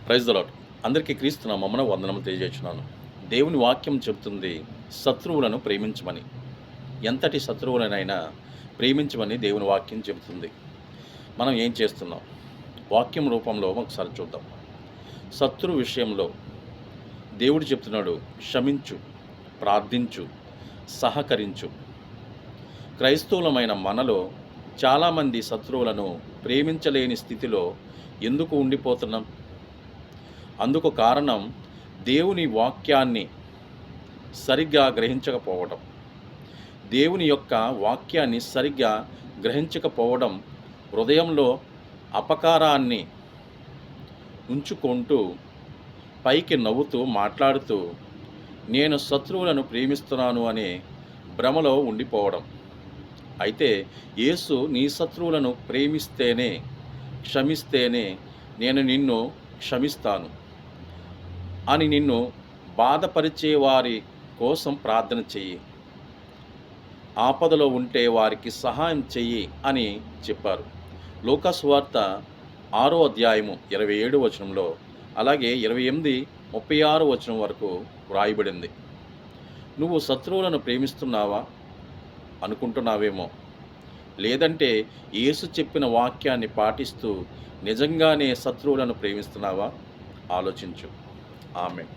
Praise the lord. అందరికీ క్రీస్తు నామమున వందనములు తెలియజేస్తున్నాను. దేవుని వాక్యం చెబుతుంది శత్రువులను ప్రేమించమని. ఎంతటి శత్రువులనైనా ప్రేమించమని దేవుని వాక్యం చెబుతుంది. మనం ఏం చేస్తున్నాం? వాక్యం రూపంలో ఒకసారి చూద్దాం. శత్రువు విషయంలో దేవుడు చెప్తున్నాడు, క్షమించు, ప్రార్థించు, సహకరించు. క్రైస్తవులమైన మనలో చాలామంది శత్రువులను ప్రేమించలేని స్థితిలో ఎందుకు ఉండిపోతున్నాం? అందుకు కారణం దేవుని వాక్యాన్ని సరిగ్గా గ్రహించకపోవడం. దేవుని యొక్క వాక్యాన్ని సరిగ్గా గ్రహించకపోవడం, హృదయంలో అపకారాన్ని ఉంచుకుంటూ పైకి నవ్వుతూ మాట్లాడుతూ నేను శత్రువులను ప్రేమిస్తున్నాను అనే భ్రమలో ఉండిపోవడం. అయితే యేసు నీ శత్రువులను ప్రేమిస్తేనే, క్షమిస్తేనే నేను నిన్ను క్షమిస్తాను అని నిన్ను బాధపరిచే వారి కోసం ప్రార్థన చెయ్యి, ఆపదలో ఉంటే వారికి సహాయం చెయ్యి అని చెప్పారు. లూకా సువార్త 6వ అధ్యాయము 27వ వచనంలో, అలాగే 28, 36 వచనం వరకు వ్రాయబడింది. నువ్వు శత్రువులను ప్రేమిస్తున్నావా అనుకుంటున్నావేమో, లేదంటే యేసు చెప్పిన వాక్యాన్ని పాటిస్తూ నిజంగానే శత్రువులను ప్రేమిస్తున్నావా? ఆలోచించు. ఆమేన్.